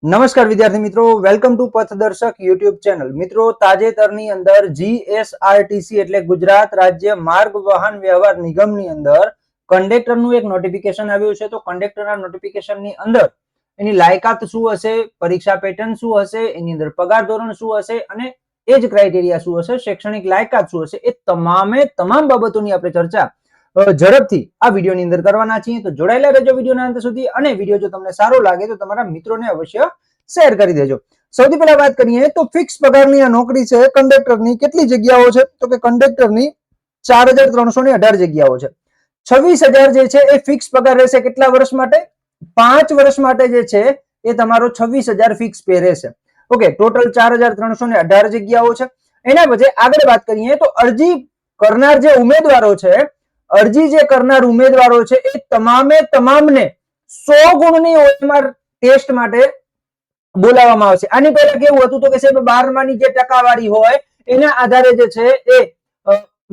નમસ્કાર વિદ્યાર્થી મિત્રો, વેલકમ ટુ પથદર્શક યુટ્યુબ ચેનલ. મિત્રો, તાજેતરની અંદર જીએસઆરટીસી એટલે ગુજરાત રાજ્ય માર્ગ વાહન વ્યવહાર નિગમની અંદર કંડક્ટરનું એક નોટિફિકેશન આવ્યું છે. તો કંડક્ટરના નોટિફિકેશનની અંદર એની લાયકાત શું હશે, પરીક્ષા પેટર્ન શું હશે, એની અંદર પગાર ધોરણ શું હશે અને એજ ક્રાઇટેરિયા શું હશે, શૈક્ષણિક લાયકાત શું હશે, એ તમામ બાબતોની આપણે ચર્ચા ઝડપથી આ વિડીયોની અંદર કરવાના છીએ. તો જોડાયેલા રહેજો વિડીયોના અંત સુધી, અને વિડીયો જો તમને સારો લાગે તો તમારા મિત્રોને અવશ્ય શેર કરી દેજો. સૌથી પહેલા વાત કરીએ તો ફિક્સ પગારની આ નોકરી છે કંડક્ટરની. કેટલી જગ્યાઓ છે તો કે કંડક્ટરની 4318 જગ્યાઓ છે. 26,000 જે છે એ ફિક્સ પગાર રહેશે. કેટલા વર્ષ માટે? 5 વર્ષ માટે જે છે એ તમારો 26,000 ફિક્સ પે રહેશે. ઓકે, ટોટલ 4318 જગ્યાઓ છે. એના પછી આગળ વાત કરીએ તો અરજી કરનાર જે ઉમેદવારો છે, એ તમામને 100 ગુણની OMR ટેસ્ટ માટે બોલાવવામાં આવશે. આની પહેલા કેવું હતું તો કે સાહેબ 12માની જે ટકાવારી હોય એના આધારે જે છે એ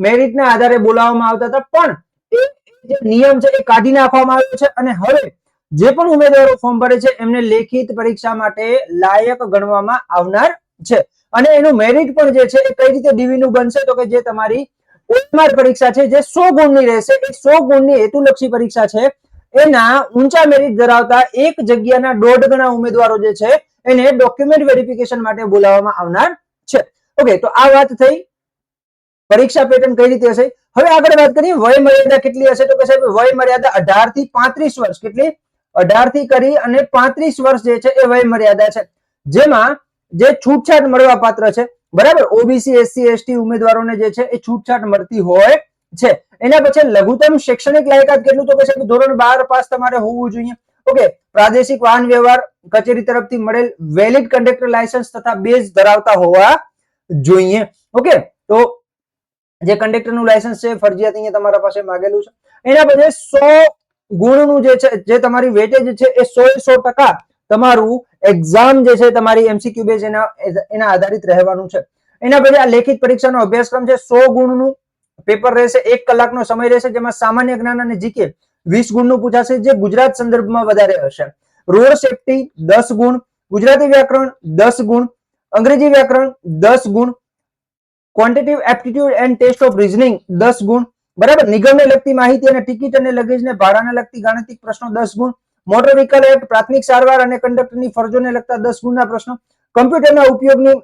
મેરિટના આધારે બોલાવવામાં આવતા હતા, પણ એ જે નિયમ છે એ કાઢી નાખવામાં આવ્યો છે અને હવે જે પણ ઉમેદવારો ફોર્મ ભરે છે એમને લેખિત પરીક્ષા માટે લાયક ગણવામાં આવનાર છે. અને એનું મેરિટ પણ જે છે એ કઈ રીતે ડીવી નું બનશે તો કે જે તમારી OMR પરીક્ષા છે જે 100 ગુણની રહેશે, એ 100 ગુણની હેતુલક્ષી પરીક્ષા છે, એના ઊંચા મેરિટ ધરાવતા એક જગ્યાના 1.5 ગણા ઉમેદવારો જે છે એને ડોક્યુમેન્ટ વેરિફિકેશન માટે બોલાવવામાં આવનાર છે. ઓકે, તો આ વાત થઈ પરીક્ષા પેટર્ન કઈ રીતે હશે. હવે આગળ વાત કરીએ વય મર્યાદા કેટલી હશે તો કે સાહેબ વય મર્યાદા 18 થી 35 વર્ષ. કેટલી? 18 થી કરી અને 35 વર્ષ જે છે એ વય મર્યાદા છે, જેમાં જે છૂટછાટ મળવા પાત્ર છે, બરાબર, ઓબીસી એસસી એસટી ઉમેદવારોને જે છે એ છૂટછાટ મળતી હોય છે. એના પછી લઘુત્તમ શૈક્ષણિક લાયકાત કેટલું તો કે સાહેબ ધોરણ 12 પાસ તમારે હોવું જોઈએ. ઓકે, પ્રાદેશિક વાહન વ્યવહાર કચેરી તરફથી મળેલ વેલિડ કંડક્ટર લાયસન્સ તથા બેઝ ધરાવતા હોવા જોઈએ. ઓકે, તો જે કંડક્ટરનું લાયસન્સ છે ફરજિયાત અહીંયા તમારા પાસે માંગેલું છે. એના પછી 100 ગુણનું જે છે, જે તમારી વેટેજ છે એ 100% તમારું એક્ઝામ જે છે તમારી MCQ બેઝ એના આધારિત રહેવાનું છે. એના પછી આ લેખિત પરીક્ષાનો અભ્યાસક્રમ છે. 100 ગુણનું પેપર રહેશે, 1 કલાકનો સમય રહેશે, જેમાં સામાન્ય જ્ઞાન અને જીકે 20 ગુણનું પૂછાશે, જે ગુજરાત સંદર્ભમાં વધારે હશે. રોડ સેફટી 10 ગુણ, ગુજરાતી વ્યાકરણ 10 ગુણ, અંગ્રેજી વ્યાકરણ 10 ગુણ, quantitative aptitude and test of reasoning 10 ગુણ, બરાબર, નિગમને લગતી માહિતી અને ટિકિટ અને લગેજને ભાડાને લગતી ગાણિતિક પ્રશ્નો 10 ગુણ, મોટર વ્હીકલ એક્ટ, પ્રાથમિક સારવાર અને કંડક્ટરની ફરજોને લગતા 10 ગુણના પ્રશ્નો, કમ્પ્યુટરના ઉપયોગની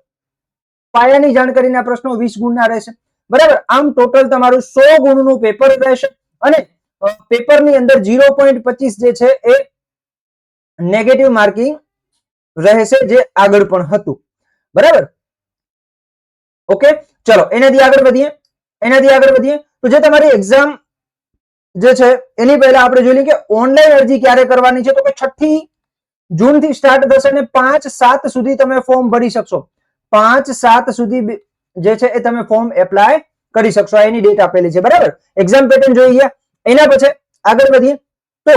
પાયાની જાણકારીના પ્રશ્નો 20 ગુણના રહેશે. બરાબર, આમ ટોટલ તમારું 100 ગુણનું પેપર રહેશે અને પેપરની અંદર 0.25 જે છે એ નેગેટિવ માર્કિંગ રહેશે, જે આગળ પણ હતું. બરાબર, ઓકે, ચલો એનાથી આગળ વધીએ. તો જે તમારી એક્ઝામ જે છે એની પહેલા આપણે જોઈ લઈએ કે ઓનલાઈન અરજી ક્યારે કરવાની છે તો કે 6 જૂન થી સ્ટાર્ટ થશે અને 5-7 સુધી તમે ફોર્મ ભરી શકશો. 5-7 સુધી જે છે એ તમે ફોર્મ એપ્લાય કરી શકશો. એની ડેટ આપેલી છે. બરાબર, એક્ઝામ પેટર્ન જોઈ ગયા. એના પછી આગળ વધીએ તો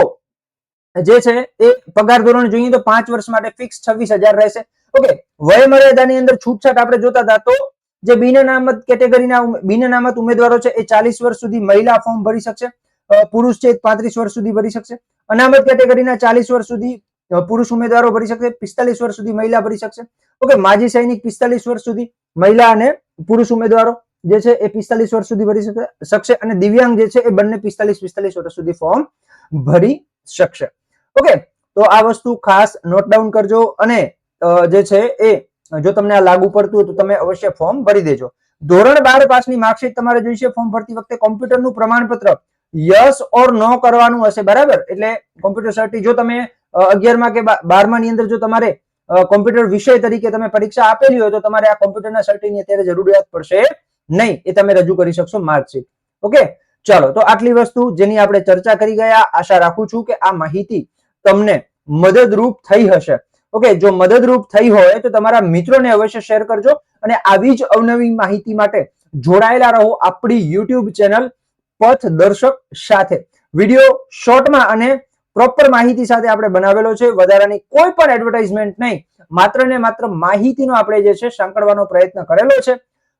જે છે એ પગાર ધોરણ જોઈએ તો 5 વર્ષ માટે ફિક્સ 26,000 રહેશે. ઓકે, વય મર્યાદાની અંદર છૂટછાટ આપણે જોતા હતા તો જે બિન અનામત કેટેગરીના બિન અનામત ઉમેદવારો છે એ 40 વર્ષ સુધી મહિલા ફોર્મ ભરી શકશે, પુરુષ છે 35 વર્ષ સુધી ભરી શકશે. અનામત કેટેગરીના 40 વર્ષ સુધી પુરુષ ઉમેદવારો ભરી શકશે, 45 વર્ષ સુધી મહિલા ભરી શકશે. ઓકે, માજી સૈનિક 45 વર્ષ સુધી, મહિલા અને પુરુષ ઉમેદવારો જે છે એ 45 વર્ષ સુધી ભરી શકશે અને દિવ્યાંગ જે છે એ બંને 45 વર્ષ સુધી ફોર્મ ભરી શકશે. ઓકે, તો આ વસ્તુ ખાસ નોટ ડાઉન કરજો અને જે છે એ જો તમને આ લાગુ પડતું હોય તો તમે અવશ્ય ફોર્મ ભરી દેજો. ધોરણ 12 પાસની માર્કશીટ તમારે જોઈશે ફોર્મ ભરતી વખતે. કોમ્પ્યુટરનું પ્રમાણપત્ર યસ ઓર નો કરવાનું હશે. બરાબર, એટલે કોમ્પ્યુટર સર્ટી જો તમે 11માં કે 12માની અંદર જો તમારે કોમ્પ્યુટર વિષય તરીકે તમે પરીક્ષા આપેલી હોય તો તમારે આ કોમ્પ્યુટરના સર્ટીની અત્યારે જરૂરિયાત પડશે નહીં, એ તમે રજૂ કરી શકશો માર્કશીટ. ઓકે, ચાલો, તો આટલી વસ્તુ જેની આપણે ચર્ચા કરી ગયા. આશા રાખું છું કે આ માહિતી તમને મદદરૂપ થઈ હશે. ઓકે, જો મદદરૂપ થઈ હોય તો તમારા મિત્રોને અવશ્ય શેર કરજો અને આવી જ અવનવી માહિતી માટે જોડાયેલા રહો આપણી YouTube ચેનલ પથદર્શક સાથે. વિડીયો શોર્ટમાં અને પ્રોપર માહિતી સાથે આપણે બનાવેલો છે. વધારાની કોઈ પણ એડવર્ટાઇઝમેન્ટ નહીં, માત્ર ને માત્ર માહિતીનો આપણે જે છે સાંકળવાનો પ્રયત્ન કરેલો છે.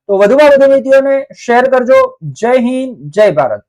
તો વધુમાં વધુ મિત્રોને શેર કરજો. જય હિન્દ, જય ભારત.